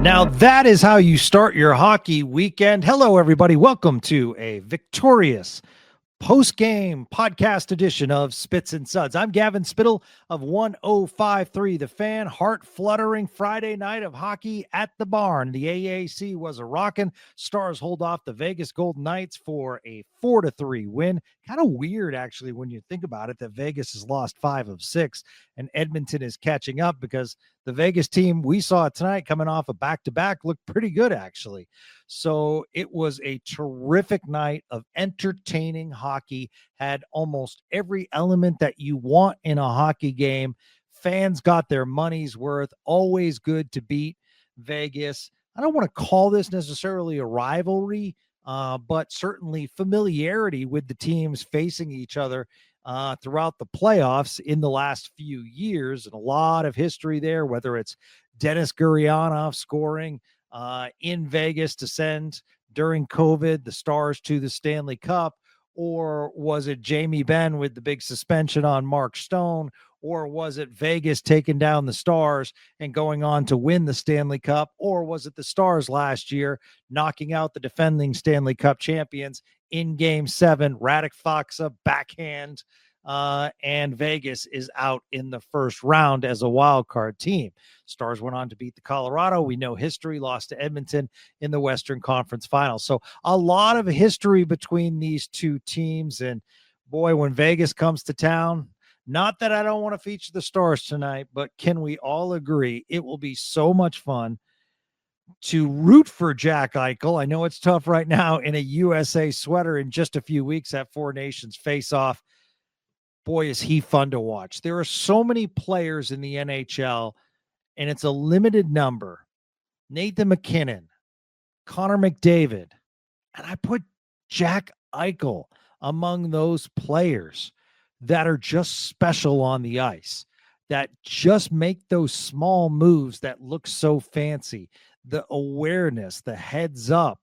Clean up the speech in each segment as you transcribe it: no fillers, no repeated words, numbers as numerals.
Now that is how you start your hockey weekend. Hello, everybody. Welcome to a victorious post-game podcast edition of Spits and Suds. I'm Gavin Spittle of 1053 The Fan. Heart-fluttering Friday night of hockey at the barn. The AAC was a rockin'. Stars hold off the Vegas Golden Knights for a 4-3 win. Kind of weird, actually, when you think about it, that Vegas has lost 5 of 6 and Edmonton is catching up, because the Vegas team we saw tonight coming off a back-to-back looked pretty good, actually. So it was a terrific night of entertaining hockey, had almost every element that you want in a hockey game. Fans got their money's worth. Always good to beat Vegas. I don't want to call this necessarily a rivalry, but certainly familiarity with the teams facing each other throughout the playoffs in the last few years, and a lot of history there, whether it's Dennis Gurianov scoring in Vegas to send during COVID the Stars to the Stanley Cup, or was it Jamie Benn with the big suspension on Mark Stone, or was it Vegas taking down the Stars and going on to win the Stanley Cup, or was it the Stars last year knocking out the defending Stanley Cup champions in Game 7, Radek Faksa backhand, and Vegas is out in the first round as a wild card team. Stars went on to beat the Colorado. We know history, lost to Edmonton in the Western Conference Finals. So a lot of history between these two teams. And boy, when Vegas comes to town, not that I don't want to feature the Stars tonight, but can we all agree it will be so much fun to root for Jack Eichel? I know it's tough right now in a USA sweater. In just a few weeks at Four Nations Faceoff, boy, is he fun to watch. There are so many players in the NHL, and it's a limited number. Nathan McKinnon, Connor McDavid, and I put Jack Eichel among those players that are just special on the ice, that just make those small moves that look so fancy. The awareness, the heads up,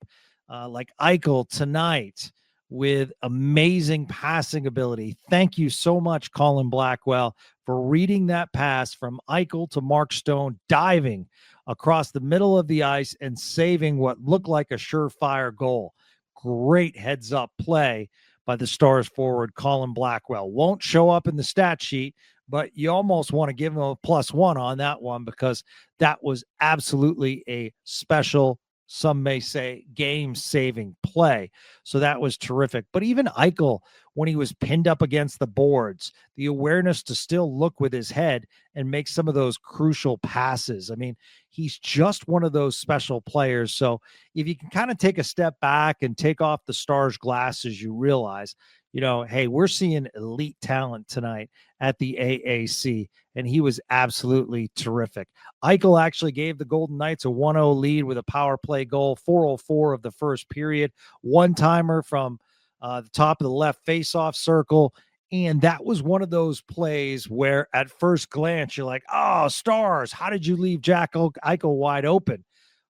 like Eichel tonight with amazing passing ability. Thank you so much, Colin Blackwell, for reading that pass from Eichel to Mark Stone, diving across the middle of the ice and saving what looked like a surefire goal. Great heads up play by the Stars forward, Colin Blackwell. Won't show up in the stat sheet, but you almost want to give him a +1 on that one, because that was absolutely a special, some may say, game-saving play. So that was terrific. But even Eichel, when he was pinned up against the boards, the awareness to still look with his head and make some of those crucial passes. I mean, he's just one of those special players. So if you can kind of take a step back and take off the Stars glasses, you realize, hey, we're seeing elite talent tonight at the AAC, and he was absolutely terrific. Eichel actually gave the Golden Knights a 1-0 lead with a power play goal, 4:04 of the first period, one-timer from the top of the left faceoff circle. And that was one of those plays where at first glance, you're like, oh, Stars, how did you leave Jack Eichel wide open?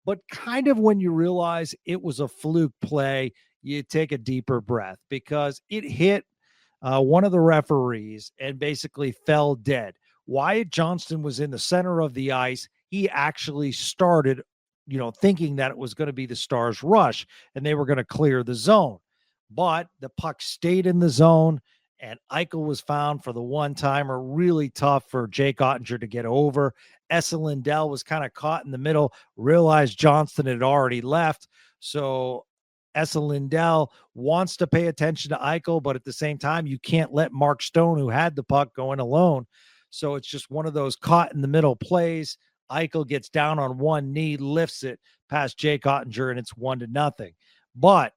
But kind of when you realize it was a fluke play, you take a deeper breath, because it hit one of the referees and basically fell dead. Wyatt Johnston was in the center of the ice. He actually started, thinking that it was going to be the Stars' rush and they were going to clear the zone. But the puck stayed in the zone, and Eichel was found for the one-timer. Really tough for Jake Oettinger to get over. Esa Lindell was kind of caught in the middle, realized Johnston had already left. So Esa Lindell wants to pay attention to Eichel, but at the same time, you can't let Mark Stone, who had the puck, go in alone. So it's just one of those caught in the middle plays. Eichel gets down on one knee, lifts it past Jake Oettinger, and it's 1-0. But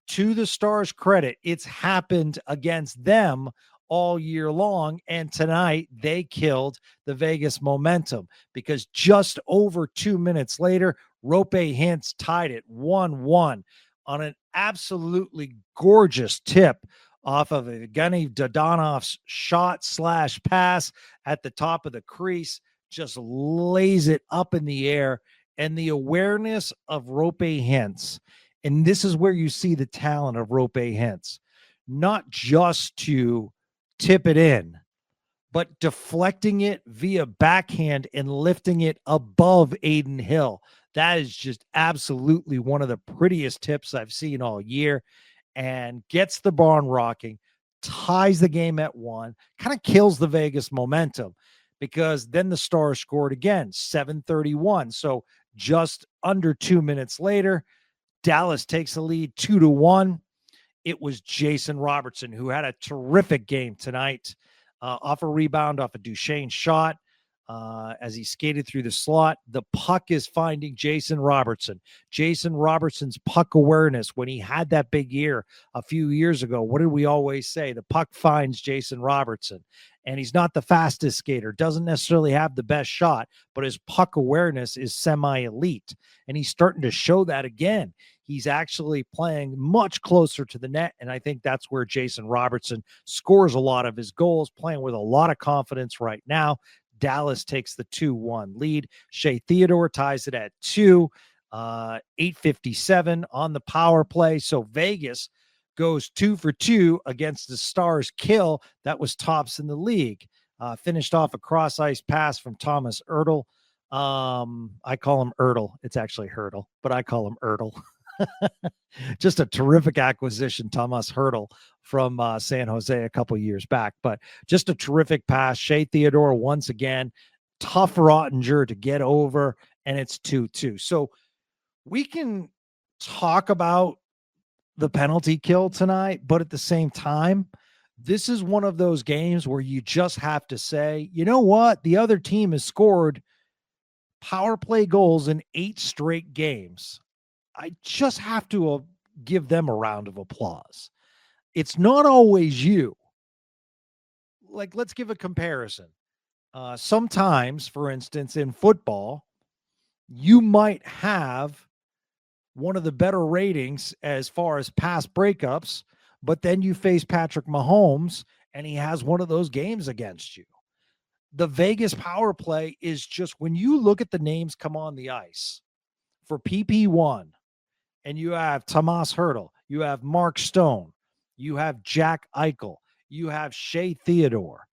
to the Stars' credit, it's happened against them all year long, and tonight they killed the Vegas momentum, because just over 2 minutes later, Roope Hintz tied it 1-1 on an absolutely gorgeous tip off of Evgeny Dodonov's shot/pass at the top of the crease. Just lays it up in the air, and the awareness of Roope Hintz. And this is where you see the talent of Roope Hintz, not just to tip it in, but deflecting it via backhand and lifting it above Adin Hill. That is just absolutely one of the prettiest tips I've seen all year, and gets the barn rocking, ties the game at 1, kind of kills the Vegas momentum, because then the Stars scored again, 7:31. So just under 2 minutes later, Dallas takes the lead 2-1. It was Jason Robertson who had a terrific game tonight, off a rebound, off a Duchesne shot. As he skated through the slot, the puck is finding Jason Robertson. Jason Robertson's puck awareness, when he had that big year a few years ago, what did we always say? The puck finds Jason Robertson. And he's not the fastest skater, doesn't necessarily have the best shot, but his puck awareness is semi-elite. And he's starting to show that again. He's actually playing much closer to the net, and I think that's where Jason Robertson scores a lot of his goals, playing with a lot of confidence right now. Dallas takes the 2-1 lead. Shea Theodore ties it at 2, 8:57 on the power play. So Vegas goes 2 for 2 against the Stars kill that was tops in the league. Finished off a cross-ice pass from Thomas Ertl. I call him Ertl. It's actually Hurdle, but I call him Ertl. Just a terrific acquisition, Thomas Hurdle from San Jose a couple years back, but just a terrific pass. Shea Theodore once again, tough Oettinger to get over, and it's 2-2. So we can talk about the penalty kill tonight, but at the same time, this is one of those games where you just have to say, you know what? The other team has scored power play goals in 8 straight games. I just have to give them a round of applause. It's not always you. Like, let's give a comparison. Sometimes, for instance, in football, you might have one of the better ratings as far as pass breakups, but then you face Patrick Mahomes and he has one of those games against you. The Vegas power play is just, when you look at the names come on the ice for PP1, and you have Tomas Hertl, you have Mark Stone, you have Jack Eichel, you have Shea Theodore.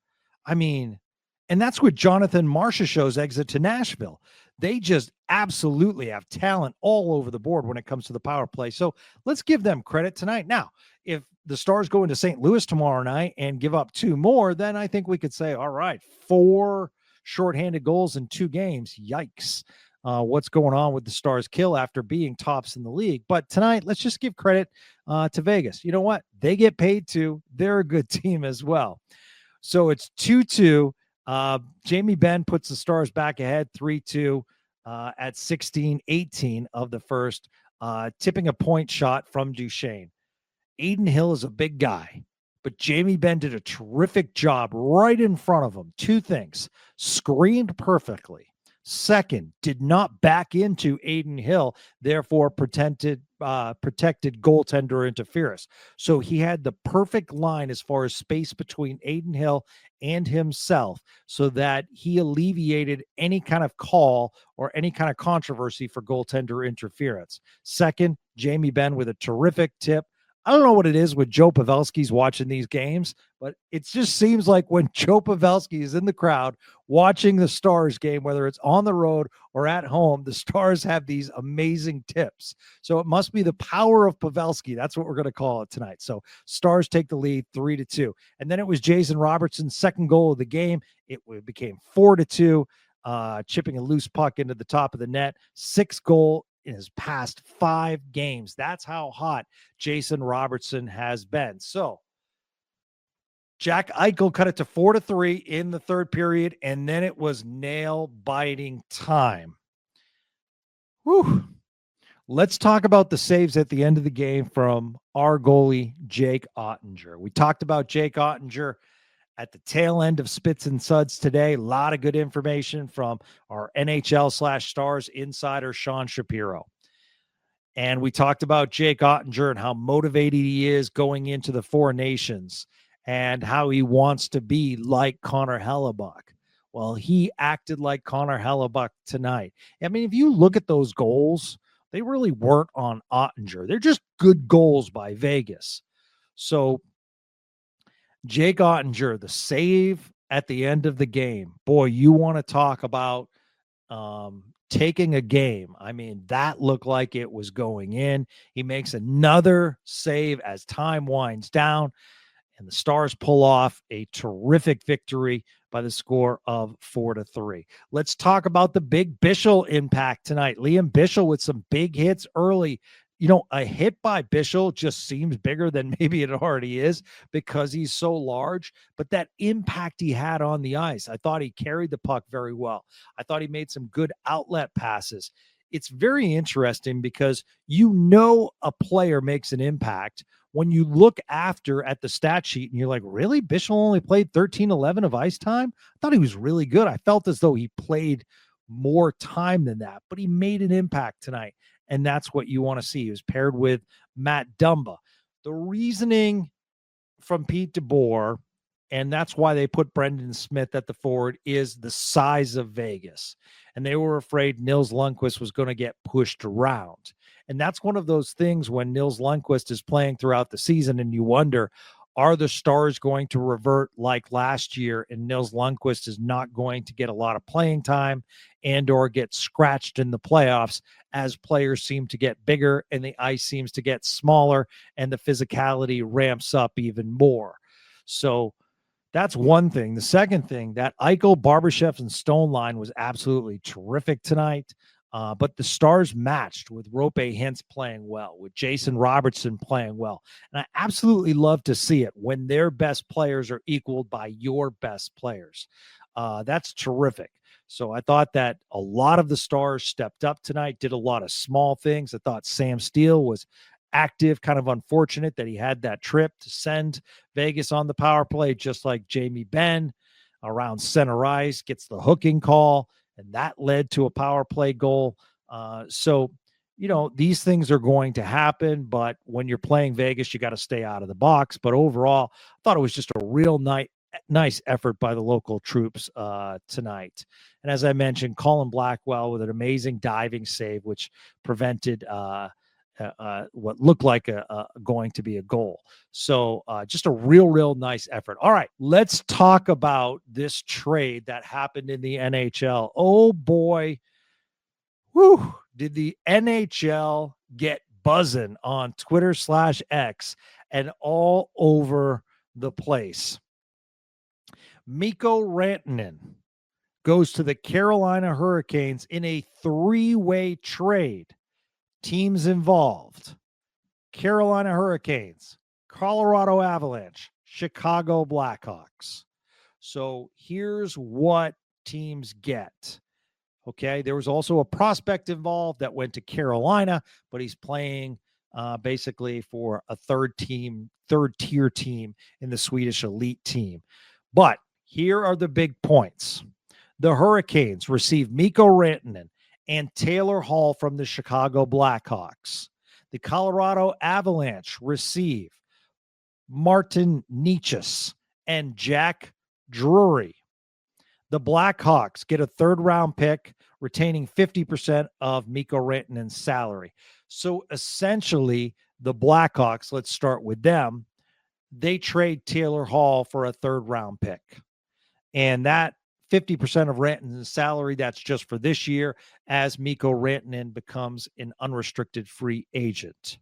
I mean, and that's with Jonathan Marchessault's exit to Nashville. They just absolutely have talent all over the board when it comes to the power play. So let's give them credit tonight. Now, if the Stars go into St. Louis tomorrow night and give up 2 more, then I think we could say, all right, 4 shorthanded goals in 2 games. Yikes. What's going on with the Stars kill after being tops in the league. But tonight, let's just give credit to Vegas. You know what? They get paid too. They're a good team as well. So it's 2-2. Jamie Benn puts the Stars back ahead 3-2 at 16:18 of the first, tipping a point shot from Duchesne. Adin Hill is a big guy, but Jamie Benn did a terrific job right in front of him. 2 things: screened perfectly. Second, did not back into Adin Hill, therefore protected goaltender interference. So he had the perfect line as far as space between Adin Hill and himself, so that he alleviated any kind of call or any kind of controversy for goaltender interference. Second, Jamie Benn with a terrific tip. I don't know what it is with Joe Pavelski's watching these games, but it just seems like when Joe Pavelski is in the crowd watching the Stars game, whether it's on the road or at home, the Stars have these amazing tips. So it must be the power of Pavelski. That's what we're going to call it tonight. So Stars take the lead 3-2. And then it was Jason Robertson's second goal of the game. It became 4-2, chipping a loose puck into the top of the net. 6th goal in his past 5 games. That's how hot Jason Robertson has been. So Jack Eichel cut it to 4-3 in the third period, and then it was nail-biting time. Whew. Let's talk about the saves at the end of the game from our goalie, Jake Oettinger. We talked about Jake Oettinger at the tail end of Spits and Suds today. A lot of good information from our NHL/Stars insider, Sean Shapiro. And we talked about Jake Oettinger and how motivated he is going into the Four Nations and how he wants to be like Connor Hellebuck. Well, he acted like Connor Hellebuck tonight. I mean, if you look at those goals, they really weren't on Oettinger. They're just good goals by Vegas. So Jake Oettinger, the save at the end of the game. Boy, you want to talk about taking a game. I mean, that looked like it was going in. He makes another save as time winds down, and the Stars pull off a terrific victory by the score of 4-3. Let's talk about the big Bichsel impact tonight. Lian Bichsel with some big hits early. You know, a hit by Bichsel just seems bigger than maybe it already is because he's so large, but that impact he had on the ice, I thought he carried the puck very well. I thought he made some good outlet passes. It's very interesting because you know a player makes an impact when you look after at the stat sheet and you're like, really? Bichsel only played 13-11 of ice time? I thought he was really good. I felt as though he played more time than that, but he made an impact tonight. And that's what you want to see. He was paired with Matt Dumba. The reasoning from Pete DeBoer, and that's why they put Brendan Smith at the forward, is the size of Vegas. And they were afraid Nils Lundkvist was going to get pushed around. And that's one of those things when Nils Lundkvist is playing throughout the season and you wonder, are the Stars going to revert like last year and Nils Lundkvist is not going to get a lot of playing time and or get scratched in the playoffs as players seem to get bigger and the ice seems to get smaller and the physicality ramps up even more. So that's one thing. The second thing, that Eichel, Barbashev, and Stone line was absolutely terrific tonight. But the Stars matched with Rope Hintz playing well, with Jason Robertson playing well. And I absolutely love to see it when their best players are equaled by your best players. That's terrific. So I thought that a lot of the Stars stepped up tonight, did a lot of small things. I thought Sam Steele was active, kind of unfortunate that he had that trip to send Vegas on the power play, just like Jamie Benn around center ice, gets the hooking call, and that led to a power play goal. So, you know, these things are going to happen, but when you're playing Vegas, you got to stay out of the box. But overall, I thought it was just a real nice effort by the local troops tonight. And as I mentioned, Colin Blackwell with an amazing diving save, which prevented what looked like going to be a goal. So just a real nice effort. All right, let's talk about this trade that happened in the NHL. Oh boy, whew, did the NHL get buzzing on Twitter/X and all over the place. Mikko Rantanen goes to the Carolina Hurricanes in a 3-way trade. Teams involved: Carolina Hurricanes, Colorado Avalanche, Chicago Blackhawks. So here's what teams get. Okay, there was also a prospect involved that went to Carolina, but he's playing basically for a third-tier team in the Swedish elite team. But here are the big points. The Hurricanes receive Mikko Rantanen and Taylor Hall from the Chicago Blackhawks. The Colorado Avalanche receive Martin Necas and Jack Drury. The Blackhawks get a third-round pick, retaining 50% of Mikko Rantanen's salary. So essentially, the Blackhawks, let's start with them, they trade Taylor Hall for a third-round pick. And that 50% of Rantanen's salary, that's just for this year, as Mikko Rantanen becomes an unrestricted free agent.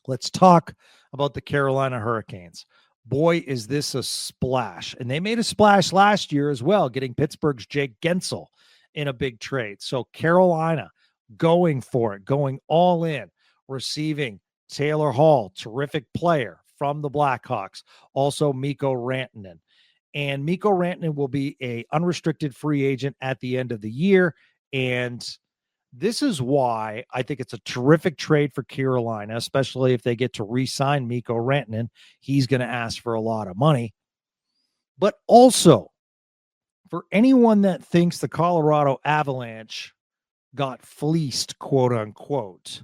Let's talk about the Carolina Hurricanes. Boy, is this a splash. And they made a splash last year as well, getting Pittsburgh's Jake Gensel in a big trade. So Carolina going for it, going all in, receiving Taylor Hall, terrific player from the Blackhawks, also Mikko Rantanen. And Mikko Rantanen will be an unrestricted free agent at the end of the year. And this is why I think it's a terrific trade for Carolina, especially if they get to re-sign Mikko Rantanen. He's going to ask for a lot of money. But also, for anyone that thinks the Colorado Avalanche got fleeced, quote unquote,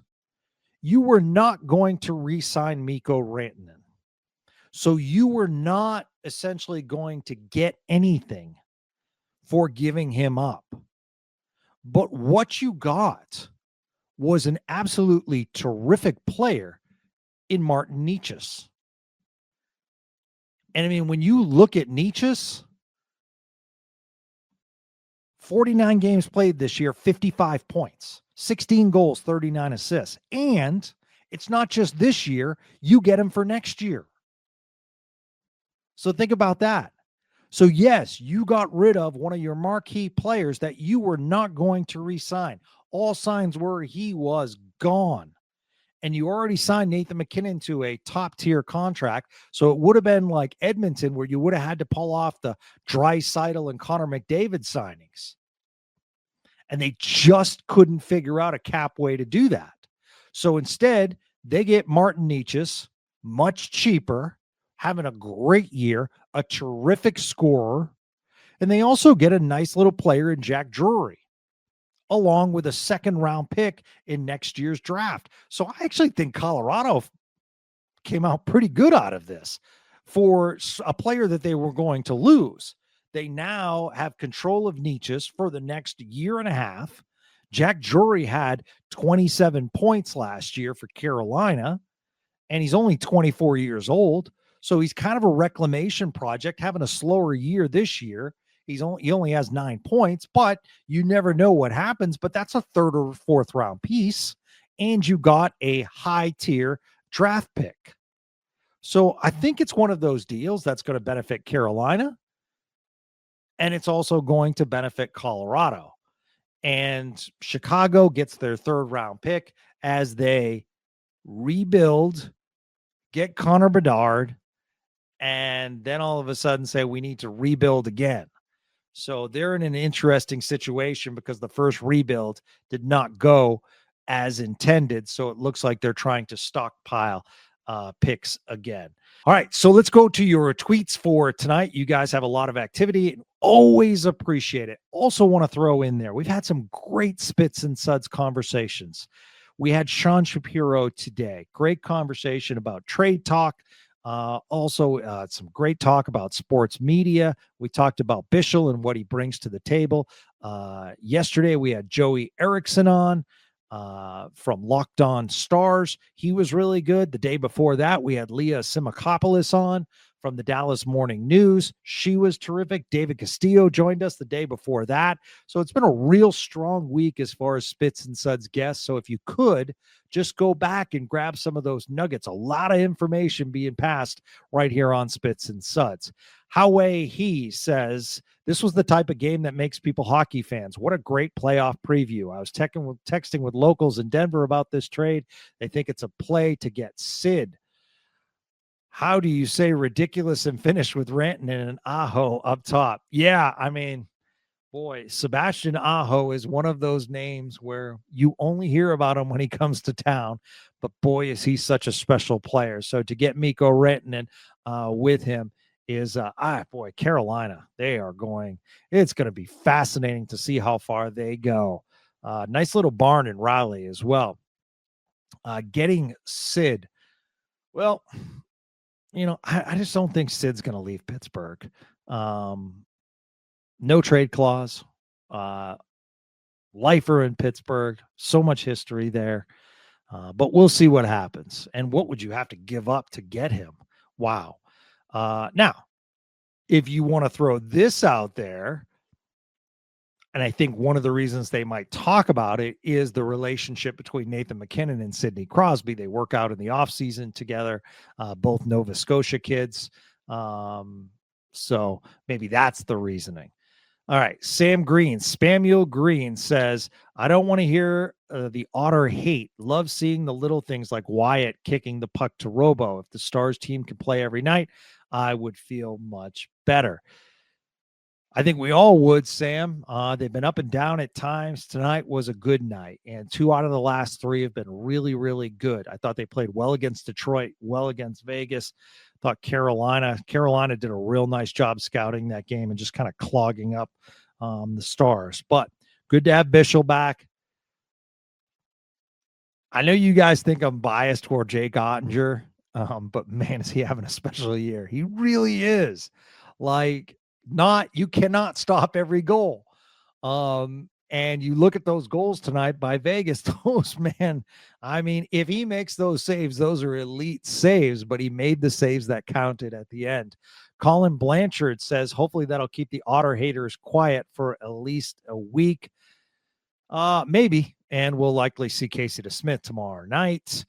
you were not going to re-sign Mikko Rantanen. So you were not essentially going to get anything for giving him up. But what you got was an absolutely terrific player in Martin Necas. And I mean, when you look at Necas, 49 games played this year, 55 points, 16 goals, 39 assists. And it's not just this year, you get him for next year. So think about that. So yes, you got rid of one of your marquee players that you were not going to re-sign. All signs were he was gone. And you already signed Nathan MacKinnon to a top-tier contract. So it would have been like Edmonton, where you would have had to pull off the Draisaitl and Connor McDavid signings. And they just couldn't figure out a cap way to do that. So instead, they get Martin Necas, much cheaper, having a great year, a terrific scorer, and they also get a nice little player in Jack Drury, along with a second-round pick in next year's draft. So I actually think Colorado came out pretty good out of this for a player that they were going to lose. They now have control of Necas for the next year and a half. Jack Drury had 27 points last year for Carolina, and he's only 24 years old. So he's kind of a reclamation project, having a slower year this year. He only has 9 points, but you never know what happens. But that's a third or fourth round piece, and you got a high tier draft pick. So I think it's one of those deals that's going to benefit Carolina, and it's also going to benefit Colorado. And Chicago gets their third round pick as they rebuild, get Connor Bedard, and then all of a sudden say we need to rebuild again. So they're in an interesting situation because the first rebuild did not go as intended. So it looks like they're trying to stockpile picks again. All right, so let's go to your tweets for tonight. You guys have a lot of activity. Always appreciate it. Also want to throw in there, we've had some great Spits and Suds conversations. We had Sean Shapiro today. Great conversation about trade talk. Also, some great talk about sports media. We talked about Bichsel and what he brings to the table. Yesterday, we had Joey Erickson on from Locked On Stars. He was really good. The day before that, we had Leah Simakopoulos on from the Dallas Morning News. She was terrific. David Castillo joined us the day before that. So it's been a real strong week as far as Spits and Suds guests. So if you could just go back and grab some of those nuggets, a lot of information being passed right here on Spits and Suds. Howie He says, this was the type of game that makes people hockey fans. What a great playoff preview. I was texting with locals in Denver about this trade. They think it's a play to get Sid. How do you say ridiculous and finish with Rantanen and Aho up top? Yeah, I mean, boy, Sebastian Aho is one of those names where you only hear about him when he comes to town, but boy, is he such a special player. So to get Mikko Rantanen with him is, Carolina, they are going, it's going to be fascinating to see how far they go. Nice little barn in Raleigh as well. Getting Sid, well, you know, I just don't think Sid's going to leave Pittsburgh. No trade clause. Lifer in Pittsburgh. So much history there. But we'll see what happens. And what would you have to give up to get him? Wow. Now, if you want to throw this out there, and I think one of the reasons they might talk about it is the relationship between Nathan MacKinnon and Sidney Crosby. They work out in the offseason together, both Nova Scotia kids. So maybe that's the reasoning. All right. Spamuel Green says, I don't want to hear the Otter hate. Love seeing the little things like Wyatt kicking the puck to Robo. If the Stars team could play every night, I would feel much better. I think we all would, Sam. They've been up and down at times. Tonight was a good night, and 2 out of the last 3 have been really, really good. I thought they played well against Detroit, well against Vegas. Thought Carolina did a real nice job scouting that game and just kind of clogging up the Stars. But good to have Bichsel back. I know you guys think I'm biased toward Jake Oettinger, but man, is he having a special year. He really is. You cannot stop every goal. And you look at those goals tonight by Vegas, if he makes those saves, those are elite saves, but he made the saves that counted at the end. Colin Blanchard says, hopefully that'll keep the Otter haters quiet for at least a week. Maybe. And we'll likely see Casey DeSmith tomorrow night.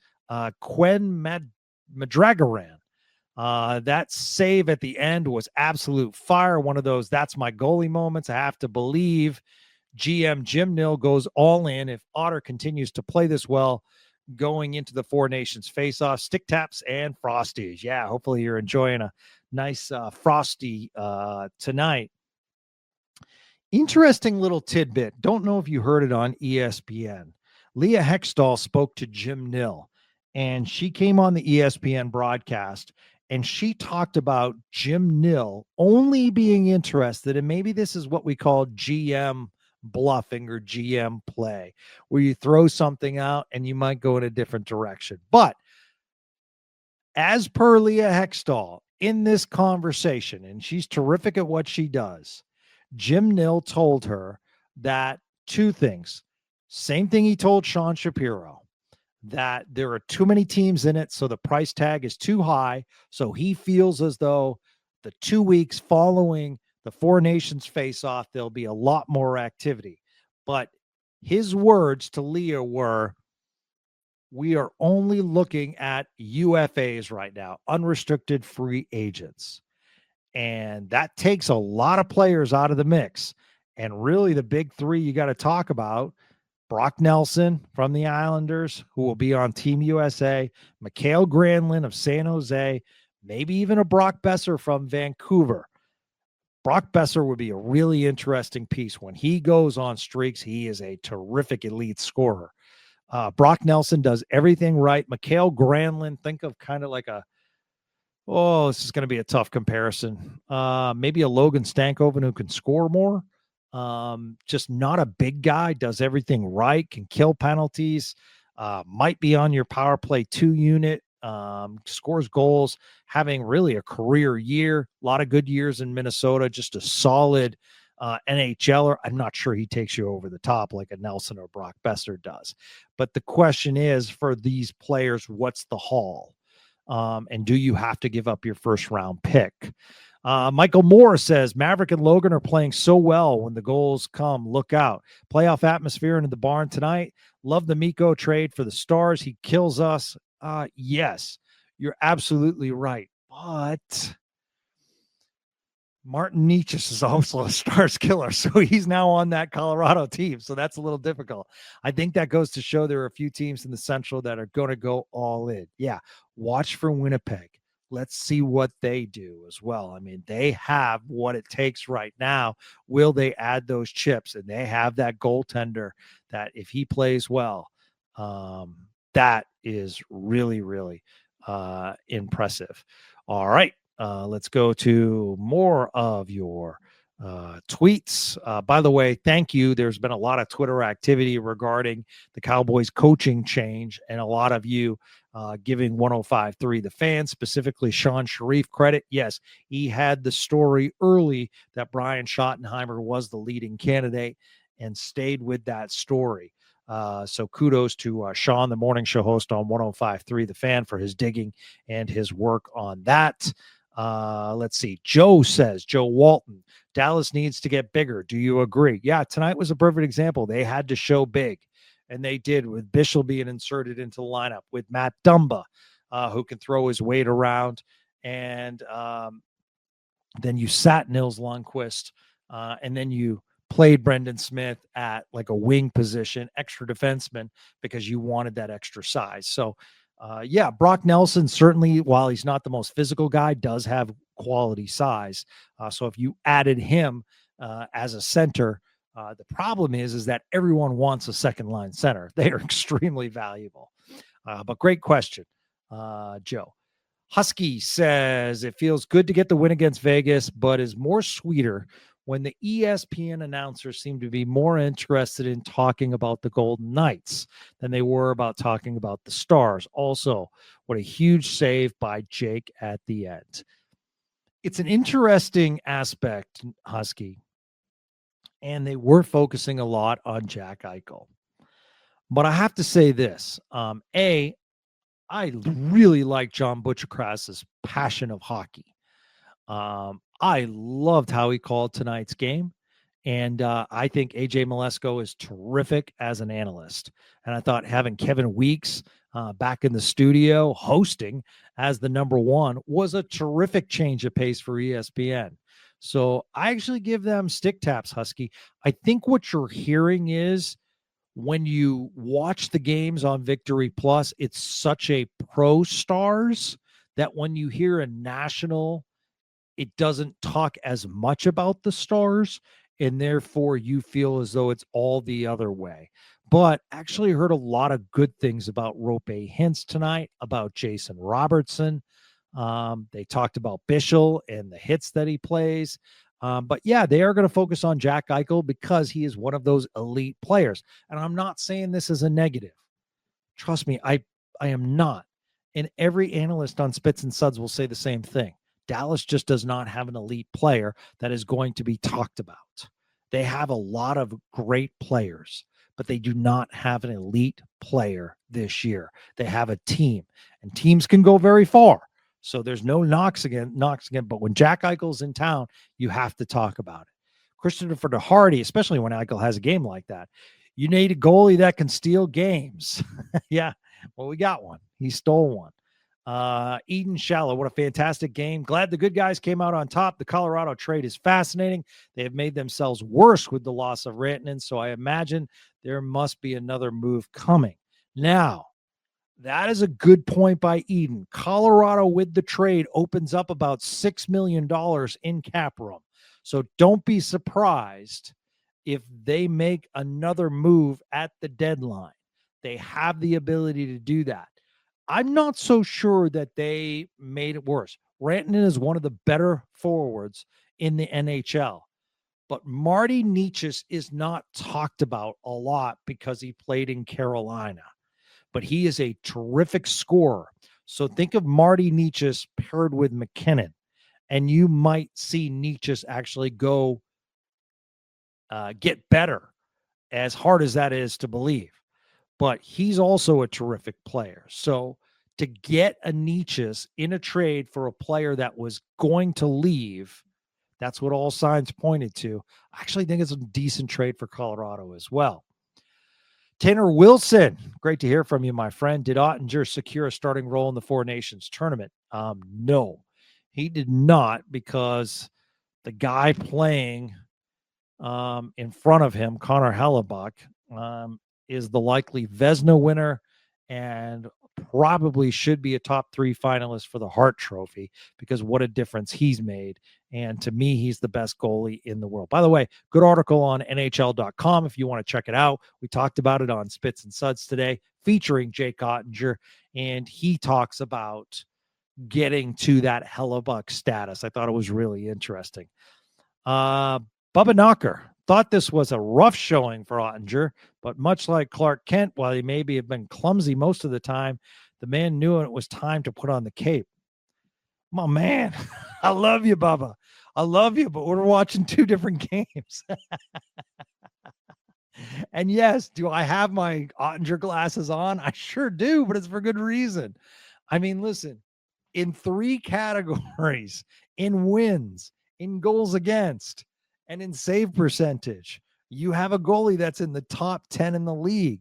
Quen Madragaran. That save at the end was absolute fire. One of those, that's my goalie moments. I have to believe GM Jim Nill goes all in if Otter continues to play this well going into the Four Nations Faceoff. Stick taps and frosties. Yeah, hopefully you're enjoying a nice frosty tonight. Interesting little tidbit. Don't know if you heard it on ESPN. Leah Hextall spoke to Jim Nill, and she came on the ESPN broadcast, and she talked about Jim Nill only being interested in maybe this is what we call GM bluffing or GM play, where you throw something out and you might go in a different direction. But as per Leah Hextall in this conversation, and she's terrific at what she does, Jim Nill told her that two things. Same thing he told Sean Shapiro, that there are too many teams in it, so the price tag is too high. So he feels as though the 2 weeks following the Four Nations face-off, there'll be a lot more activity. But his words to Leah were, we are only looking at UFAs right now, unrestricted free agents. And that takes a lot of players out of the mix. And really the big three you got to talk about, Brock Nelson from the Islanders, who will be on Team USA, Mikael Granlund of San Jose, maybe even a Brock Besser from Vancouver. Brock Besser would be a really interesting piece. When he goes on streaks, he is a terrific elite scorer. Brock Nelson does everything right. Mikael Granlund, think of kind of like this is going to be a tough comparison. Maybe a Logan Stankoven who can score more. Just not a big guy, does everything right, can kill penalties, might be on your power play 2 unit, scores goals, having really a career year, a lot of good years in Minnesota, just a solid NHLer. I'm not sure he takes you over the top like a Nelson or Brock Besser does. But the question is, for these players, what's the haul? And do you have to give up your first round pick? Michael Moore says Maverick and Logan are playing so well. When the goals come, look out. Playoff atmosphere into the barn tonight. Love the Mikko trade for the Stars. He kills us. Yes, you're absolutely right. But Martin Nietzsche is also a Stars killer, so he's now on that Colorado team. So that's a little difficult. I think that goes to show there are a few teams in the Central that are going to go all in. Yeah, watch for Winnipeg. Let's see what they do as well. I mean, they have what it takes right now. Will they add those chips? And they have that goaltender that if he plays well, that is really, really impressive. All right. Let's go to more of your tweets. By the way, thank you. There's been a lot of Twitter activity regarding the Cowboys coaching change, and a lot of you giving 105.3 The Fan, specifically Sean Sharif, credit. Yes, he had the story early that Brian Schottenheimer was the leading candidate and stayed with that story. So kudos to Sean, the morning show host on 105.3 The Fan, for his digging and his work on that. Let's see. Joe Walton, Dallas needs to get bigger. Do you agree? Yeah, tonight was a perfect example. They had to show big, and they did, with Bichsel being inserted into the lineup, with Matt Dumba, who can throw his weight around. And then you sat Nils Lundqvist, and then you played Brendan Smith at like a wing position, extra defenseman, because you wanted that extra size. So, yeah, Brock Nelson, certainly, while he's not the most physical guy, does have quality size. So if you added him as a center, the problem is that everyone wants a second line center. They are extremely valuable. But great question, Joe. Husky says it feels good to get the win against Vegas, but is more sweeter when the ESPN announcers seem to be more interested in talking about the Golden Knights than they were about talking about the Stars. Also, what a huge save by Jake at the end. It's an interesting aspect, Husky, and they were focusing a lot on Jack Eichel. But I have to say this. I really like John Butchercrass's passion of hockey. I loved how he called tonight's game. And I think AJ Malesko is terrific as an analyst. And I thought having Kevin Weeks back in the studio hosting as the number one was a terrific change of pace for ESPN. So I actually give them stick taps, Husky. I think what you're hearing is when you watch the games on Victory Plus, it's such a pro stars that when you hear a national, it doesn't talk as much about the stars, and therefore you feel as though it's all the other way. But actually heard a lot of good things about Rope Hintz tonight, about Jason Robertson. They talked about Bichsel and the hits that he plays. But yeah, they are going to focus on Jack Eichel because he is one of those elite players. And I'm not saying this is a negative. Trust me, I am not. And every analyst on Spits and Suds will say the same thing. Dallas just does not have an elite player that is going to be talked about. They have a lot of great players, but they do not have an elite player this year. They have a team, and teams can go very far. So there's no knocks again. But when Jack Eichel's in town, you have to talk about it. Christopher DeHardy, especially when Eichel has a game like that, you need a goalie that can steal games. Yeah, well, we got one. He stole one. Eden Shallow, what a fantastic game. Glad the good guys came out on top. The Colorado trade is fascinating. They have made themselves worse with the loss of Rantanen, so I imagine there must be another move coming. Now, that is a good point by Eden. Colorado with the trade opens up about $6 million in cap room. So don't be surprised if they make another move at the deadline. They have the ability to do that. I'm not so sure that they made it worse. Rantanen is one of the better forwards in the NHL, but Marty Necas is not talked about a lot because he played in Carolina, but he is a terrific scorer. So think of Marty Necas paired with McKinnon, and you might see Necas actually go get better, as hard as that is to believe. But he's also a terrific player. So to get a Necas in a trade for a player that was going to leave, that's what all signs pointed to. I actually think it's a decent trade for Colorado as well. Tanner Wilson, great to hear from you, my friend. Did Oettinger secure a starting role in the Four Nations tournament? No, he did not, because the guy playing in front of him, Connor Hellebuck, is the likely Vezina winner and probably should be a top 3 finalist for the Hart Trophy, because what a difference he's made. And to me, he's the best goalie in the world. By the way, good article on NHL.com if you want to check it out. We talked about it on Spits and Suds today, featuring Jake Oettinger, and he talks about getting to that Hellebuck status. I thought it was really interesting. Bubba Knocker thought this was a rough showing for Oettinger, but much like Clark Kent, while he maybe have been clumsy most of the time, the man knew it was time to put on the cape. My man, I love you, Bubba. I love you, but we're watching 2 different games. And yes, do I have my Oettinger glasses on? I sure do, but it's for good reason. I mean, listen, in 3 categories, in wins, in goals against, and in save percentage, you have a goalie that's in the top 10 in the league.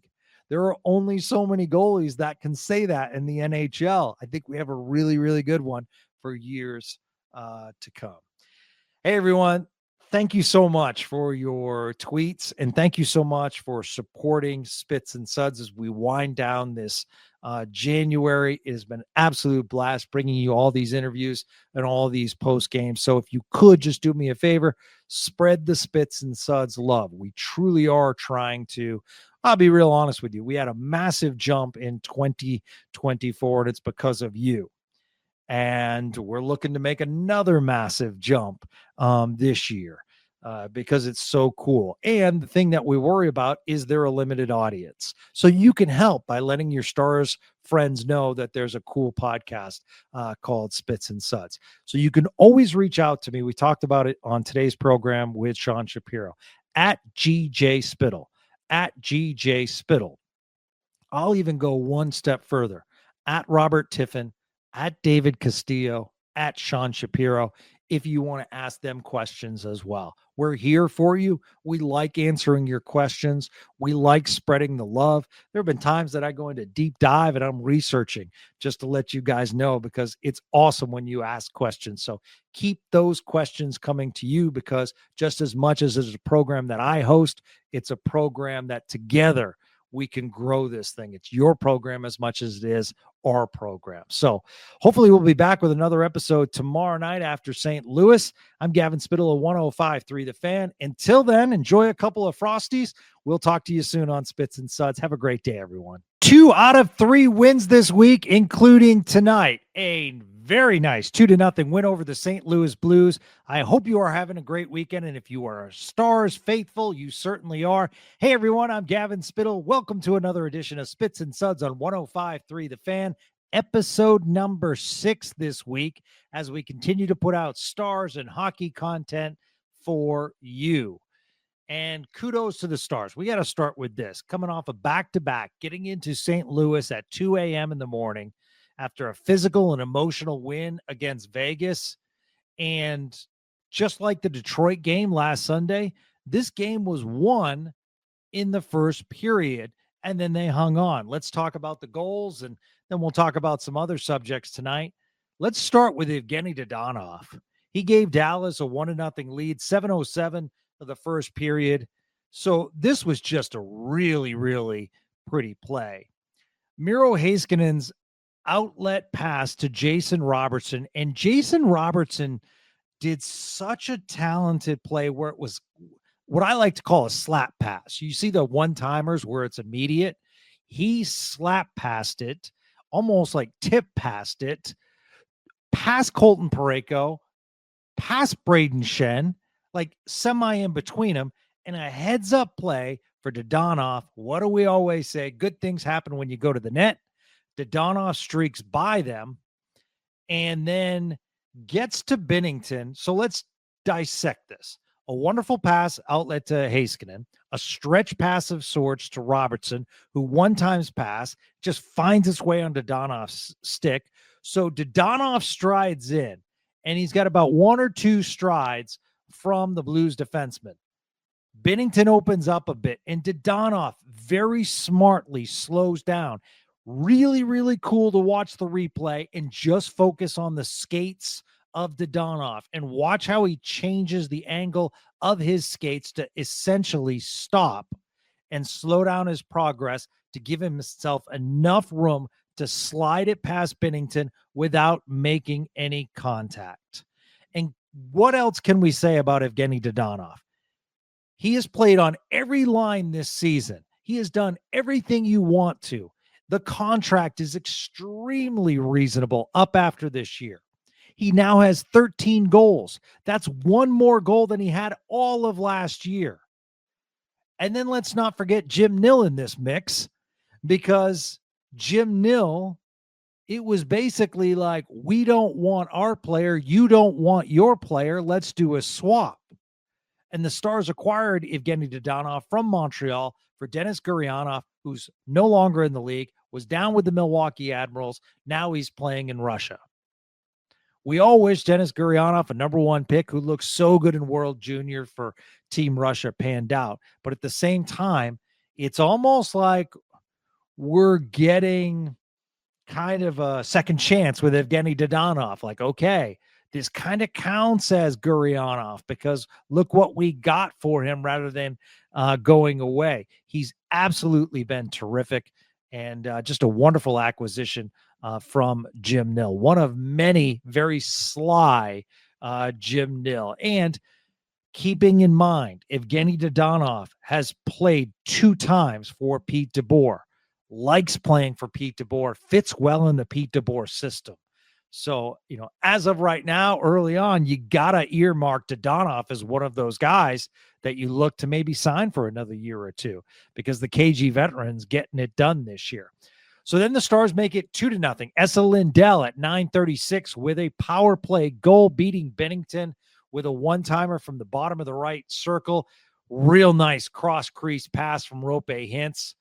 There are only so many goalies that can say that in the NHL. I think we have a really, really good one for years to come. Hey, everyone. Thank you so much for your tweets, and thank you so much for supporting Spits and Suds as we wind down this January. It has been an absolute blast bringing you all these interviews and all these post games. So if you could just do me a favor, spread the Spits and Suds love. We truly are trying to. I'll be real honest with you. We had a massive jump in 2024, and it's because of you. And we're looking to make another massive jump this year because it's so cool. And the thing that we worry about is there a limited audience. So you can help by letting your stars friends know that there's a cool podcast called Spits and Suds. So you can always reach out to me. We talked about it on today's program with Sean Shapiro at GJ Spittle, at GJ Spittle. I'll even go one step further, at Robert Tiffin, at David Castillo, at Sean Shapiro. if you want to ask them questions as well. We're here for you. We like answering your questions. We like spreading the love. There have been times that I go into deep dive and I'm researching just to let you guys know, because it's awesome when you ask questions. So keep those questions coming to you, because just as much as it's a program that I host, it's a program that together we can grow this thing. It's your program as much as it is our program. So hopefully we'll be back with another episode tomorrow night after St. Louis. I'm Gavin Spittle of 105.3 The Fan. Until then, enjoy a couple of Frosties. We'll talk to you soon on Spits and Suds. Have a great day, everyone. 2 out of 3 wins this week, including tonight. A very nice 2-0 win over the St. Louis Blues. I hope you are having a great weekend, and if you are a Stars faithful, you certainly are. Hey, everyone, I'm Gavin Spittle. Welcome to another edition of Spits and Suds on 105.3 The Fan. Episode number 6 this week, as we continue to put out Stars and hockey content for you. And kudos to the Stars. We got to start with this. Coming off a back-to-back, getting into St. Louis at 2 a.m. in the morning after a physical and emotional win against Vegas. And just like the Detroit game last Sunday, this game was won in the first period, and then they hung on. Let's talk about the goals, and then we'll talk about some other subjects tonight. Let's start with Evgeny Dadonov. He gave Dallas a 1-0 lead, 7:07 of the first period. So this was just a really, really pretty play. Miro Heiskanen's outlet pass to Jason Robertson, and Jason Robertson did such a talented play where it was what I like to call a slap pass. You see the one-timers where it's immediate. He slap passed it, almost like tip passed it, past Colton Parayko, past Braden Shen, like semi in between them, and a heads-up play for Dadonov. What do we always say? Good things happen when you go to the net. Dadonov streaks by them and then gets to Binnington. So let's dissect this. A wonderful pass outlet to Heiskanen, a stretch pass of sorts to Robertson, who one-times pass just finds its way on Dadonov's stick. So Dadonov strides in, and he's got about 1 or 2 strides from the Blues defenseman. Binnington opens up a bit, and Dadonov very smartly slows down. Really, really cool to watch the replay and just focus on the skates of Dadonov and watch how he changes the angle of his skates to essentially stop and slow down his progress to give himself enough room to slide it past Binnington without making any contact. And what else can we say about Evgeny Dadonov? He has played on every line this season. He has done everything you want to. The contract is extremely reasonable up after this year. He now has 13 goals. That's 1 more goal than he had all of last year. And then let's not forget Jim Nill in this mix, because Jim Nill, it was basically like, we don't want our player, you don't want your player, let's do a swap. And the Stars acquired Evgeny Dadonov from Montreal for Denis Gurianov, who's no longer in the league, was down with the Milwaukee Admirals. Now he's playing in Russia. We all wish Denis Gurianov, a number 1 pick who looks so good in World Junior for Team Russia, panned out. But at the same time, it's almost like we're getting kind of a second chance with Evgeny Dadonov. Like, okay, this kind of counts as Gurianov because look what we got for him rather than going away. He's absolutely been terrific and just a wonderful acquisition from Jim Nill. One of many very sly Jim Nill. And keeping in mind, Evgeny Dadonov has played 2 times for Pete DeBoer, likes playing for Pete DeBoer, fits well in the Pete DeBoer system. So, as of right now, early on, you got to earmark Dadonov as one of those guys that you look to maybe sign for another year or 2 because the KG veteran's getting it done this year. So then the Stars make it 2-0. Esa Lindell at 9:36 with a power play goal, beating Binnington with a one-timer from the bottom of the right circle. Real nice cross-crease pass from Rope Hintz.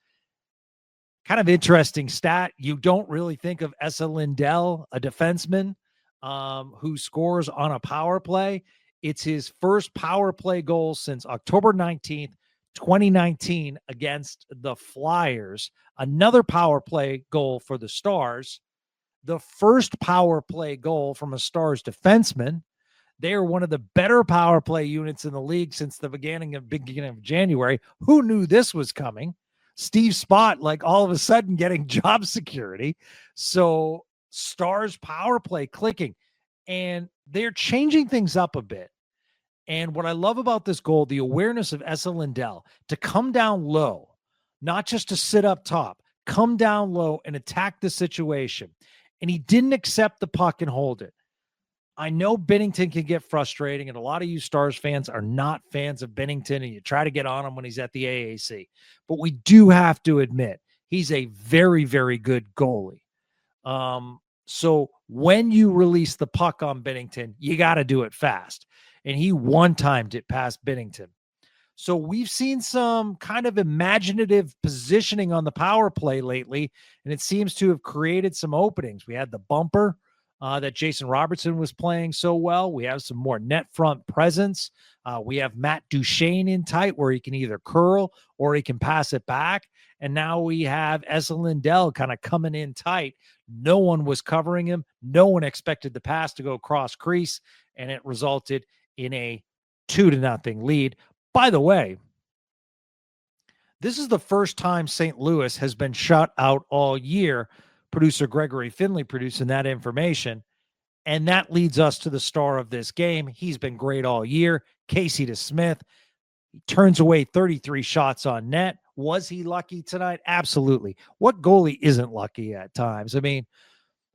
Kind of interesting stat. You don't really think of Esa Lindell, a defenseman, who scores on a power play. It's his first power play goal since October 19th, 2019 against the Flyers. Another power play goal for the Stars. The first power play goal from a Stars defenseman. They are one of the better power play units in the league since the beginning of January. Who knew this was coming? Steve Spott, like all of a sudden getting job security. So Stars power play clicking, and they're changing things up a bit. And what I love about this goal, the awareness of Esa Lindell to come down low, not just to sit up top, come down low and attack the situation. And he didn't accept the puck and hold it. I know Binnington can get frustrating, and a lot of you Stars fans are not fans of Binnington, and you try to get on him when he's at the AAC. But we do have to admit, he's a very, very good goalie. So when you release the puck on Binnington, you got to do it fast. And he one-timed it past Binnington. So we've seen some kind of imaginative positioning on the power play lately, and it seems to have created some openings. We had the bumper that Jason Robertson was playing so well. We have some more net front presence. We have Matt Duchene in tight where he can either curl or he can pass it back. And now we have Esa Lindell kind of coming in tight. No one was covering him. No one expected the pass to go cross crease, and it resulted in a 2-0 lead. By the way, this is the first time St. Louis has been shut out all year. Producer Gregory Finley producing that information. And that leads us to the star of this game. He's been great all year. Casey DeSmith. He turns away 33 shots on net. Was he lucky tonight? Absolutely. What goalie isn't lucky at times? I mean,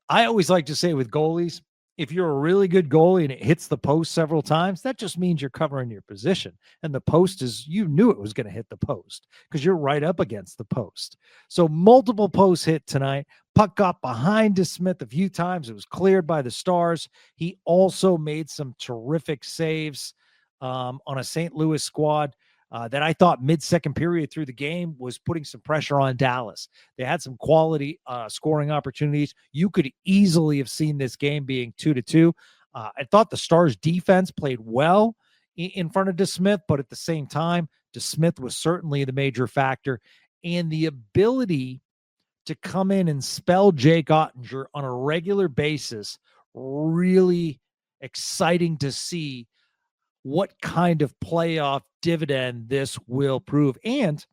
I always like to say with goalies, if you're a really good goalie and it hits the post several times, that just means you're covering your position. And the post is, you knew it was going to hit the post because you're right up against the post. So multiple posts hit tonight. Puck got behind DeSmith a few times. It was cleared by the Stars. He also made some terrific saves on a St. Louis squad that I thought mid-second period through the game was putting some pressure on Dallas. They had some quality scoring opportunities. You could easily have seen this game being 2-2. I thought the Stars defense played well in front of DeSmith, but at the same time, DeSmith was certainly the major factor. And the ability to come in and spell Jake Oettinger on a regular basis, really exciting to see what kind of playoff dividend this will prove. And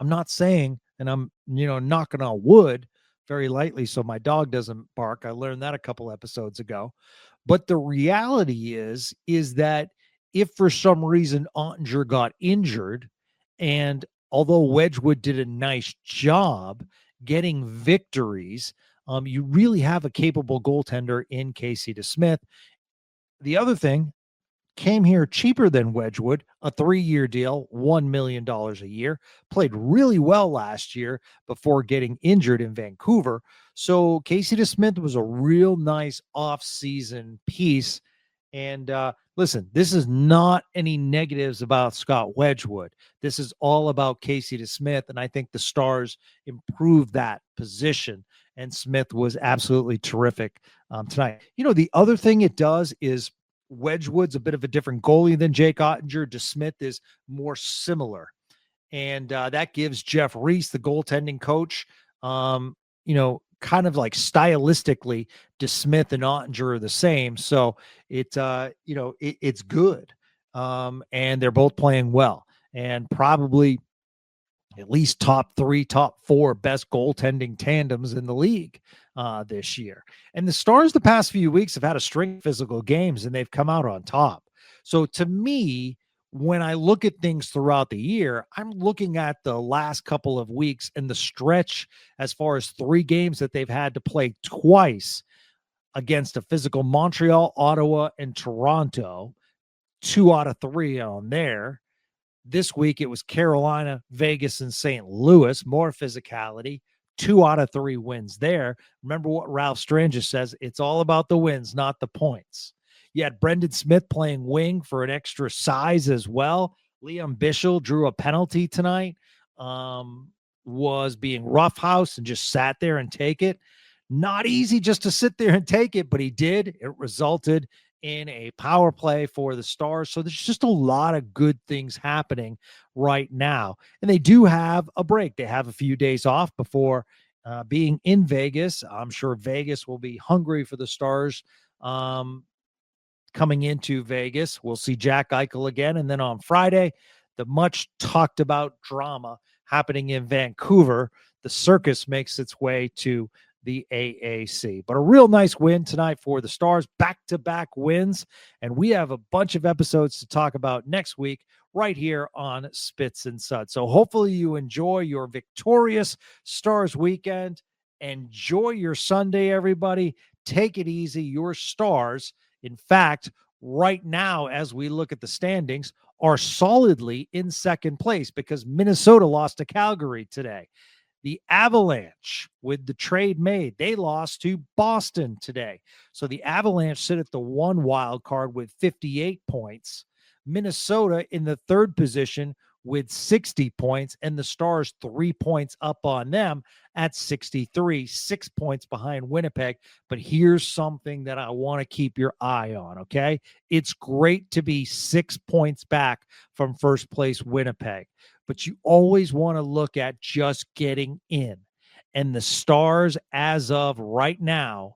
I'm not saying, and I'm, knocking on wood very lightly so my dog doesn't bark. I learned that a couple episodes ago. But the reality is that if for some reason Oettinger got injured, and although Wedgwood did a nice job getting victories, you really have a capable goaltender in Casey DeSmith. The other thing, came here cheaper than Wedgwood, a 3-year deal, $1 million a year, played really well last year before getting injured in Vancouver. So Casey DeSmith was a real nice off-season piece. And listen, this is not any negatives about Scott Wedgwood. This is all about Casey DeSmith, and I think the Stars improved that position, and Smith was absolutely terrific tonight. The other thing it does is Wedgwood's a bit of a different goalie than Jake Oettinger. DeSmith is more similar. And that gives Jeff Reese, the goaltending coach, kind of like stylistically, DeSmith and Oettinger are the same. So it's good. And they're both playing well. And probably at least top 3, top 4 best goaltending tandems in the league this year. And the Stars the past few weeks have had a string of physical games, and they've come out on top. So to me, when I look at things throughout the year, I'm looking at the last couple of weeks and the stretch as far as 3 games that they've had to play twice against a physical Montreal, Ottawa, and Toronto. 2 out of 3 on there. This week, it was Carolina, Vegas, and St. Louis. More physicality. 2 out of 3 wins there. Remember what Ralph Strangis says. It's all about the wins, not the points. You had Brendan Smith playing wing for an extra size as well. Lian Bichsel drew a penalty tonight. Was being roughhoused and just sat there and take it. Not easy just to sit there and take it, but he did. It resulted in a power play for the Stars. So there's just a lot of good things happening right now. And they do have a break. They have a few days off before being in Vegas. I'm sure Vegas will be hungry for the Stars coming into Vegas. We'll see Jack Eichel again. And then on Friday, the much talked about drama happening in Vancouver. The circus makes its way to the AAC. But a real nice win tonight for the Stars, back-to-back wins. And we have a bunch of episodes to talk about next week right here on Spits and Suds. So hopefully you enjoy your victorious Stars weekend. Enjoy your Sunday, everybody. Take it easy. Your Stars, in fact, right now, as we look at the standings, are solidly in second place because Minnesota lost to Calgary today. The Avalanche, with the trade made, they lost to Boston today. So the Avalanche sit at the 1 wild card with 58 points. Minnesota in the third position with 60 points, and the Stars 3 points up on them at 63, 6 points behind Winnipeg. But here's something that I want to keep your eye on, okay? It's great to be 6 points back from first place Winnipeg, but you always want to look at just getting in. And the Stars, as of right now,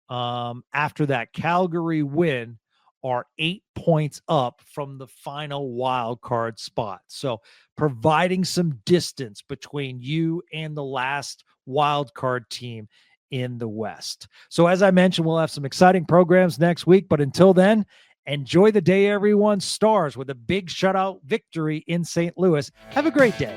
after that Calgary win, are 8 points up from the final wild card spot. So providing some distance between you and the last wild card team in the West. So as I mentioned, we'll have some exciting programs next week, but until then, enjoy the day, everyone. Stars with a big shutout victory in St. Louis. Have a great day.